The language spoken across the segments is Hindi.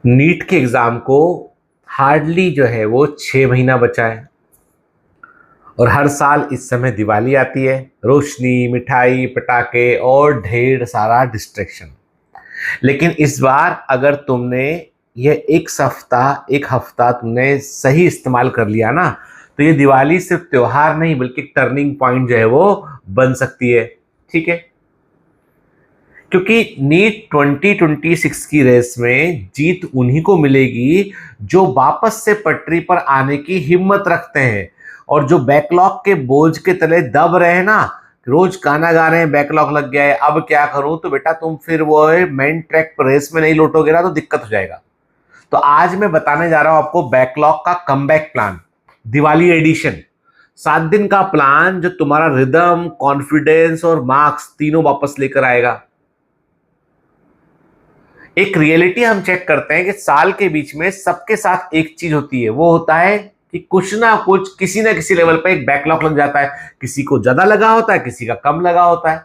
नीट के एग्जाम को हार्डली जो है वो 6 महीना बचा है। और हर साल इस समय दिवाली आती है, रोशनी, मिठाई, पटाखे और ढेर सारा डिस्ट्रैक्शन। लेकिन इस बार अगर तुमने ये एक हफ्ता तुमने सही इस्तेमाल कर लिया ना, तो ये दिवाली सिर्फ त्योहार नहीं बल्कि टर्निंग पॉइंट जो है वो बन सकती है। ठीक है, क्योंकि नीट 2026 की रेस में जीत उन्हीं को मिलेगी जो वापस से पटरी पर आने की हिम्मत रखते हैं और जो बैकलॉग के बोझ के तले दब रहे हैं ना। रोज गाना गा रहे हैं, बैकलॉग लग गया है, अब क्या करूं, तो बेटा तुम फिर वो मेन ट्रैक पर रेस में नहीं लौटोगे ना, तो दिक्कत हो जाएगा। तो आज मैं बताने जा रहा हूं आपको बैकलॉग का कमबैक प्लान, दिवाली एडिशन। 7 दिन का प्लान जो तुम्हारा रिदम, कॉन्फिडेंस और मार्क्स तीनों वापस लेकर आएगा। एक रियलिटी हम चेक करते हैं कि साल के बीच में सबके साथ एक चीज होती है, वो होता है कि कुछ ना कुछ किसी ना किसी लेवल पे एक बैकलॉग लग जाता है। किसी को ज्यादा लगा होता है, किसी का कम लगा होता है,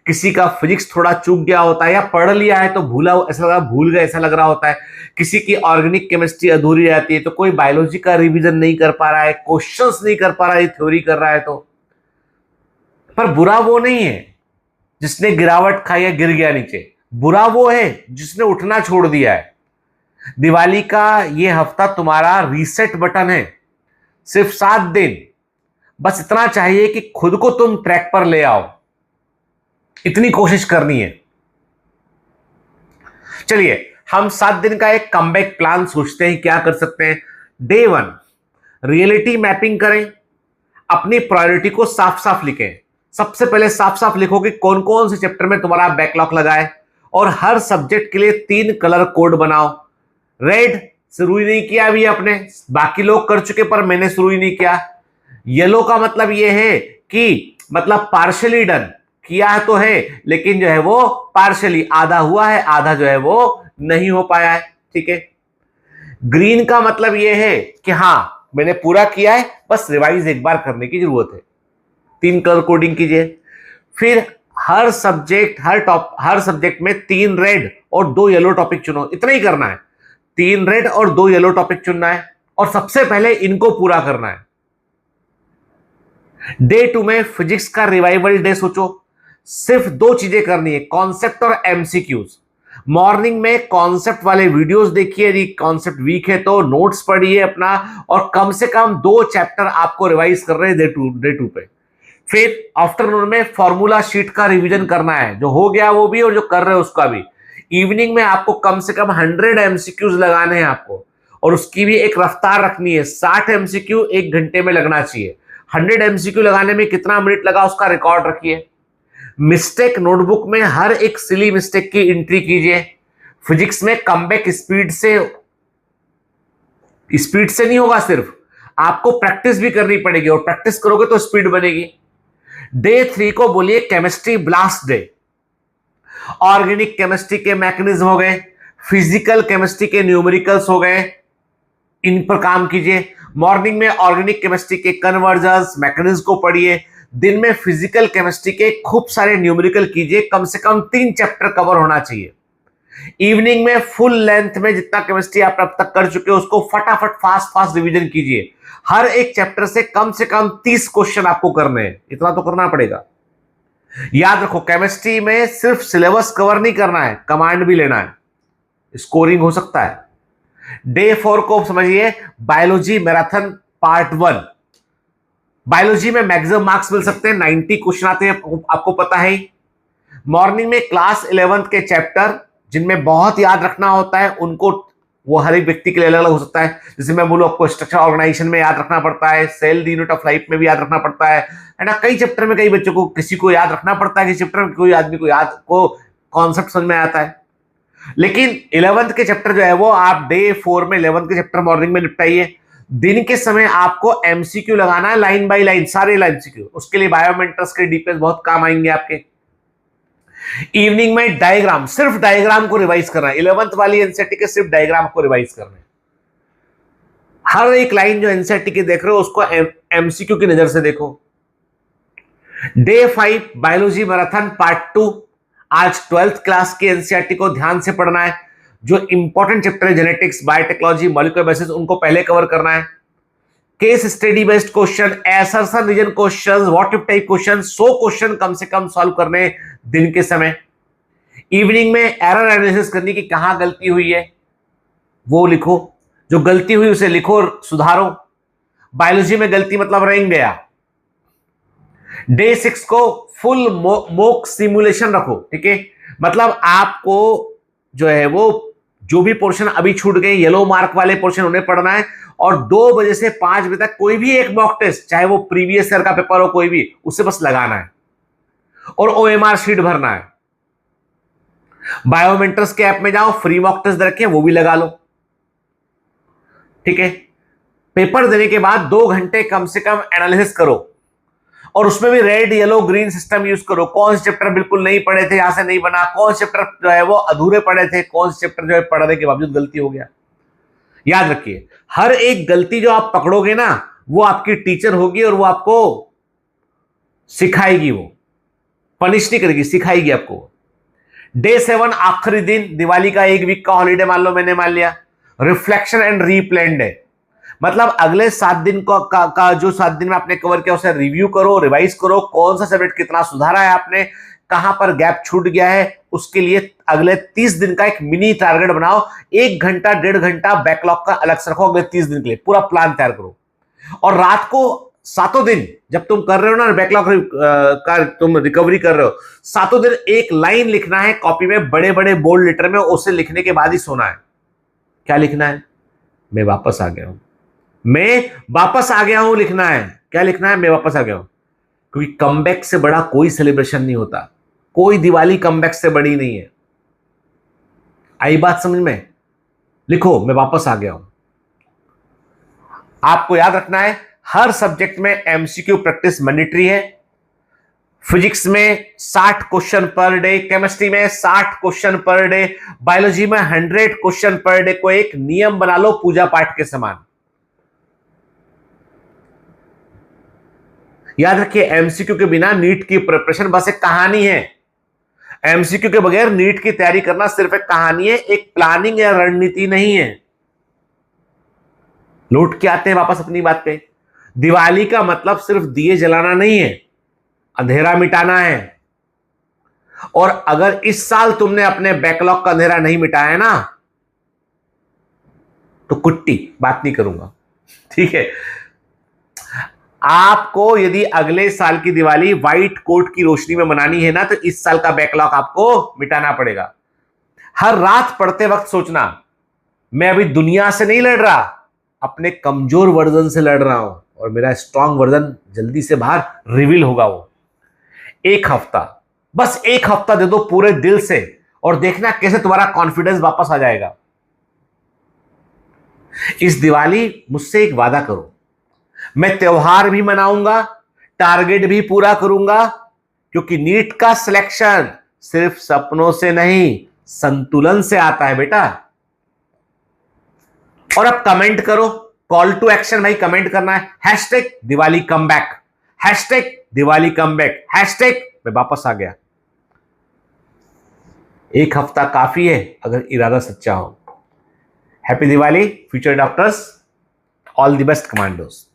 किसी का फिजिक्स थोड़ा चूक गया होता है या पढ़ लिया है तो भूला, ऐसा लगा भूल गए ऐसा लग रहा होता है। किसी की ऑर्गेनिक केमिस्ट्री अधूरी रहती है, तो कोई बायोलॉजी का रिवीजन नहीं कर पा रहा है, क्वेश्चंस नहीं कर पा रहा है, थ्योरी कर रहा है। तो पर बुरा वो नहीं है जिसने गिरावट खाई या गिर गया नीचे, बुरा वो है जिसने उठना छोड़ दिया है। दिवाली का ये हफ्ता तुम्हारा रीसेट बटन है। सिर्फ 7 दिन, बस इतना चाहिए कि खुद को तुम ट्रैक पर ले आओ। इतनी कोशिश करनी है। चलिए हम 7 दिन का एक कमबैक प्लान सोचते हैं, क्या कर सकते हैं। डे 1, रियलिटी मैपिंग करें। अपनी प्रायोरिटी को साफ साफ लिखें। सबसे पहले साफ साफ लिखो कि कौन कौन से चैप्टर में तुम्हारा बैकलॉग लगा है और हर सब्जेक्ट के लिए 3 कलर कोड बनाओ। रेड शुरू ही नहीं किया अभी आपने, बाकी लोग कर चुके पर मैंने शुरू ही नहीं किया। येलो का मतलब यह है कि मतलब पार्शली डन किया तो है, लेकिन जो है वो पार्शली आधा हुआ है, आधा जो है वो नहीं हो पाया है। ठीक है। ग्रीन का मतलब यह है कि हां मैंने पूरा किया है, बस रिवाइज एक बार करने की जरूरत है। 3 कलर कोडिंग कीजिए। फिर हर सब्जेक्ट में 3 रेड और 2 येलो टॉपिक चुनो। इतना ही करना है, 3 रेड और 2 येलो टॉपिक चुनना है और सबसे पहले इनको पूरा करना है। डे 2 में फिजिक्स का रिवाइवल डे सोचो। सिर्फ 2 चीजें करनी है, कॉन्सेप्ट और एमसीक्यूज। मॉर्निंग में कॉन्सेप्ट वाले वीडियोस देखिए, यदि कॉन्सेप्ट वीक है तो नोट्स पढ़िए अपना, और कम से कम 2 चैप्टर आपको रिवाइज कर रहे हैं डे टू पे। फिर आफ्टरनून में फॉर्मूला शीट का रिवीजन करना है, जो हो गया वो भी और जो कर रहे हैं उसका भी। इवनिंग में आपको कम से कम 100 एमसीक्यूज लगाने हैं आपको, और उसकी भी एक रफ्तार रखनी है। 60 एमसीक्यू 1 घंटे में लगना चाहिए। 100 एमसीक्यू लगाने में कितना मिनट लगा उसका रिकॉर्ड रखिए। मिस्टेक नोटबुक में हर एक सिली मिस्टेक की एंट्री कीजिए। फिजिक्स में कमबैक स्पीड से नहीं होगा, सिर्फ आपको प्रैक्टिस भी करनी पड़ेगी, और प्रैक्टिस करोगे तो स्पीड बनेगी। डे 3 को बोलिए chemistry blast day. Organic chemistry के मैकेनिज्म हो गए, फिजिकल केमिस्ट्री के न्यूमेरिकल्स हो गए, इन पर काम कीजिए। मॉर्निंग में ऑर्गेनिक केमिस्ट्री के कन्वर्जन्स मैकेनिज्म को पढ़िए। दिन में फिजिकल केमिस्ट्री के खूब सारे न्यूमेरिकल कीजिए, कम से कम 3 चैप्टर कवर होना चाहिए। इवनिंग में फुल लेंथ में जितना केमिस्ट्री आप अब तक कर चुके हो उसको फटाफट फास्ट रिवीजन कीजिए। हर एक चैप्टर से कम 30 क्वेश्चन आपको करने हैं, इतना तो करना पड़ेगा। याद रखो, केमिस्ट्री में सिर्फ सिलेबस कवर नहीं करना है, कमांड भी लेना है, स्कोरिंग हो सकता है। डे 4 को समझिए बायोलॉजी मैराथन पार्ट 1। बायोलॉजी में मैक्सिमम मार्क्स मिल सकते हैं, 90 क्वेश्चन आते हैं, आपको पता है। मॉर्निंग में क्लास 11th के चैप्टर जिनमें बहुत याद रखना होता है, उनको वो हर एक व्यक्ति के लिए अलग अलग हो सकता है। जैसे मैं बोलूं आपको स्ट्रक्चर ऑर्गेनाइजेशन में याद रखना पड़ता है, cell the unit of life में भी याद रखना पड़ता है ना। कई चैप्टर में कई बच्चों को किसी को याद रखना पड़ता है, किसी चैप्टर में कोई आदमी को कॉन्सेप्ट समझ में आता है। लेकिन 11th के चैप्टर जो है वो आप डे 4 में 11th के चैप्टर मॉर्निंग में निपटाइए। दिन के समय आपको एमसीक्यू लगाना है, लाइन बाय लाइन सारे एमसीक्यू। उसके लिए बायोमेंटर्स के डीपीएस बहुत काम आएंगे आपके। इवनिंग में डायग्राम, सिर्फ डायग्राम को रिवाइज करना है। 11th वाली एनसीईआरटी के सिर्फ डायग्राम को रिवाइज करना है। हर एक लाइन जो एनसीईआरटी की देख रहे हो उसको एमसीक्यू की नजर से देखो। Day 5 biology marathon part 2। आज 12th क्लास की एनसीईआरटी को ध्यान से पढ़ना है। जो इंपॉर्टेंट चैप्टर है जेनेटिक्स, बायोटेक्नोलॉजी, मॉलिक्यूलर बेसिस, उनको पहले कवर करना है। Case study based question, assertion reason question, what if type question, 100 question कम से कम सॉल्व करने दिन के समय। इवनिंग में एरर एनालिसिस करनी कि कहां गलती हुई है वो लिखो, जो गलती हुई उसे लिखो, सुधारो। बायोलॉजी में गलती मतलब रह गया। डे 6 को फुल मॉक सिमुलेशन रखो, ठीक है, मतलब आपको जो है वो जो भी पोर्शन अभी छूट गए येलो मार्क वाले पोर्शन उन्हें पढ़ना है, और 2 बजे से 5 बजे तक कोई भी एक मॉक टेस्ट, चाहे वो प्रीवियस ईयर का पेपर हो कोई भी, उसे बस लगाना है और ओएमआर शीट भरना है। बायोमेंटर्स के ऐप में जाओ, फ्री मॉक टेस्ट रखे वो भी लगा लो, ठीक है। पेपर देने के बाद 2 घंटे कम से कम एनालिसिस करो, और उसमें भी red yellow green system use करो। कौन से चैप्टर बिल्कुल नहीं पढ़े थे, यहां से नहीं बना, कौन से चैप्टर जो है वो अधूरे पढ़े थे, कौन से चैप्टर जो है पढ़ने के बावजूद गलती हो गया। याद रखिए, हर एक गलती जो आप पकड़ोगे ना, वो आपकी टीचर होगी और वो आपको सिखाएगी, वो पनिश नहीं करेगी, सिखाएगी आपको। डे 7 आखिरी दिन, दिवाली का 1 वीक का हॉलीडे मान लो, मैंने मान लिया। रिफ्लेक्शन एंड रीप्लान डे, मतलब अगले 7 दिन का जो 7 दिन में आपने कवर किया उसे रिव्यू करो, रिवाइज करो, कौन सा सब्जेक्ट कितना सुधारा है आपने, कहां पर गैप छूट गया है, उसके लिए अगले 30 दिन का एक मिनी टारगेट बनाओ। 1 घंटा 1.5 घंटा बैकलॉग का अलग से रखो, अगले 30 दिन के लिए पूरा प्लान तैयार करो। और रात को 7 दिन जब तुम कर रहे हो ना बैकलॉग का तुम रिकवरी कर रहे हो, 7 दिन एक लाइन लिखना है कॉपी में बड़े बड़े बोल्ड लेटर में, उसे लिखने के बाद ही सोना है। क्या लिखना है? मैं वापस आ गया हूं, मैं वापस आ गया हूं लिखना है। क्या लिखना है? मैं वापस आ गया हूं। क्योंकि कमबैक से बड़ा कोई सेलिब्रेशन नहीं होता, कोई दिवाली कमबैक से बड़ी नहीं है। आई बात समझ में? लिखो मैं वापस आ गया हूं। आपको याद रखना है हर सब्जेक्ट में एमसीक्यू प्रैक्टिस मैंडेटरी है। फिजिक्स में 60 क्वेश्चन पर डे, केमिस्ट्री में 60 क्वेश्चन पर डे, बायोलॉजी में 100 क्वेश्चन पर डे को एक नियम बना लो पूजा पाठ के समान। याद रखिए, एमसीक्यू के बिना नीट की प्रिपरेशन बस एक कहानी है। एमसीक्यू के बगैर नीट की तैयारी करना सिर्फ एक कहानी है, एक प्लानिंग या रणनीति नहीं है। लौट के आते हैं वापस अपनी बात पे। दिवाली का मतलब सिर्फ दिए जलाना नहीं है, अंधेरा मिटाना है। और अगर इस साल तुमने अपने बैकलॉग का अंधेरा नहीं मिटाया ना, तो कुट्टी बात नहीं करूंगा, ठीक है। आपको यदि अगले साल की दिवाली व्हाइट कोट की रोशनी में मनानी है ना, तो इस साल का बैकलॉग आपको मिटाना पड़ेगा। हर रात पढ़ते वक्त सोचना, मैं अभी दुनिया से नहीं लड़ रहा, अपने कमजोर वर्जन से लड़ रहा हूं, और मेरा स्ट्रांग वर्जन जल्दी से बाहर रिवील होगा। वो 1 हफ्ता, बस 1 हफ्ता दे दो पूरे दिल से, और देखना कैसे तुम्हारा कॉन्फिडेंस वापस आ जाएगा। इस दिवाली मुझसे एक वादा करो, मैं त्योहार भी मनाऊंगा, टारगेट भी पूरा करूंगा, क्योंकि नीट का सिलेक्शन सिर्फ सपनों से नहीं, संतुलन से आता है बेटा। और अब कमेंट करो, कॉल टू एक्शन भाई कमेंट करना है, hashtag Diwali comeback, hashtag Diwali comeback, hashtag मैं वापस आ गया। 1 हफ्ता काफी है अगर इरादा सच्चा हो। Happy Diwali future doctors, all the best commandos.